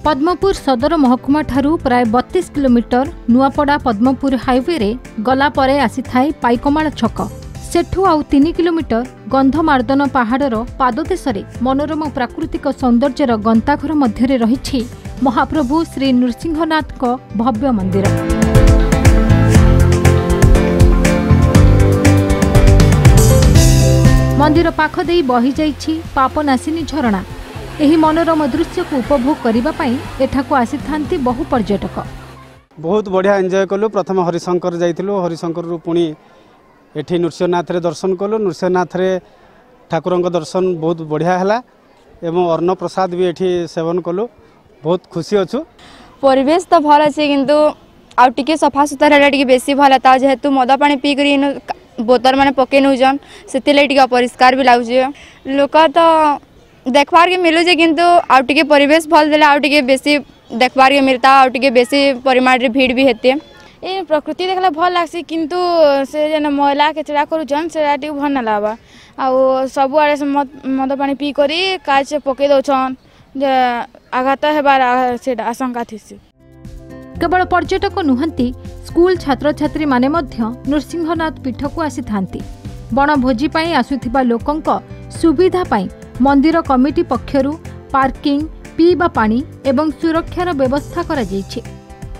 पद्मपुर सदर महकुमा ठारू प्राय 32 किलोमीटर नुआपड़ा पद्मपुर हाईवे रे गला परे आसी थाए पाइकमाल छक। सेठू आउ 3 किलोमीटर गंधमार्दन पहाड़र पाददेशरे मनोरम प्राकृतिक सौंदर्यर गंताघर मध्य रही महाप्रभु श्री नृसिंहनाथ को भव्य मंदिर। मंदिर पाख देई बही जाइछि पापनाशिनी झरणा। एही मनोरम दृश्य को उपभोग करने एठाकू आसी थांती बहु पर्यटक। बहुत बढ़िया एंजॉय कलु। प्रथम हरिशंकर जाइथिलु, हरिशंकर रु पुणी एठी नृसिंहनाथ रे दर्शन कलु। नृसिंहनाथ रे ठाकुरंक दर्शन बहुत बढ़िया हला एवं अन्न प्रसाद भी एठी सेवन कलु। बहुत खुशी अछु। परिवेश तो भल अछि किंतु आ टिके सफा सुतरा टिके बेसी भल ता जेहेतु मद पानी पी करी बोतल माने पके नउजन सेतिले टिके अपरिष्कार भी लागुजे। लोक तो देखबार के मिलू जे किंतु आ टिके परिवेश भल देला आ टिके बेसी देखबार के मिलता आ टिके बेसी परिमाण रे भीड़ भी हेते। ए प्रकृति देखला भल लागसी किंतु से जन महिला केचड़ा करूजन से टिके भल न लाबा आ सब आड़े से मद पानी पी करी काज पके दउछन जे आघात हेबार से आशंका थिसी। केवल पर्यटक नुहंती स्कूल छात्र छात्री माने मध्य नृसिंहनाथ पीठ को आसी थांती। बनभोजी पाई आसुथिबा लोकंक सुविधा पाई मंदिर कमिटी पक्षरु पार्किंग, पीवा पानी एवं सुरक्षार व्यवस्था करा जायछि।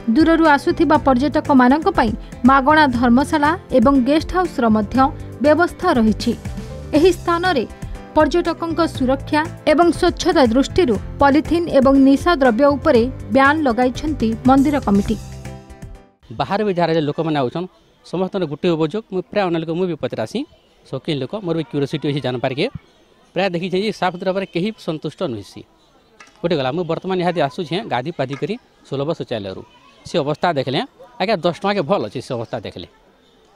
दूररु आसुथिबा पर्यटक मानक पाई मागणा धर्मशाला एवं गेस्ट हाउस रो मध्य व्यवस्था रहिछि। एही स्थान रे पर्यटकंक सुरक्षा एवं स्वच्छता दृष्टि पॉलिथिन एवं निशा द्रव्य उपरे ब्यान लगाइछंती मंदिर कमिटी। बाहर भी जहाँ लोक मैंने आउन समस्त गोटे अभियोग मुझे प्राय अनेक लोक मुझे पचरासी शौकीन लोक मोर भी क्यूरीसीटी अच्छी जानपार के प्राय देखी साफ सुथरा पर कहीं संतुष्ट नुसी गोटे गला मुझे बर्तमान यहाँ आसूँ गाधी पाधी कर सुलभ शौचालय से अवस्था देखले आज्ञा 10 टଙ୍କା के भल अच्छे से अवस्था देखले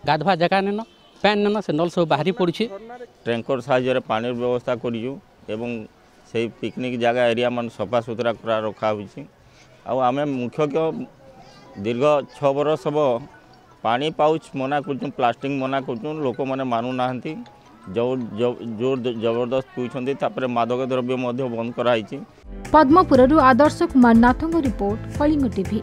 गाधवा जगह नेन पैन नेन से नल सब बाहरी पड़ी टैंकर साहाय्य पानी व्यवस्था करूँ से पिकनिक जगह एरिया मान सफा सुतरा रखा आम मुख्य दीर्घ 6 बरस हम पानी पाउच मना कर प्लास्टिक मना कर लोक मैंने मानु ना जोर जबरदस्त पीछे मादक द्रव्य बंद कराई। पद्मपुरु आदर्श कुमार नाथंग रिपोर्ट, कलिंग टीवी।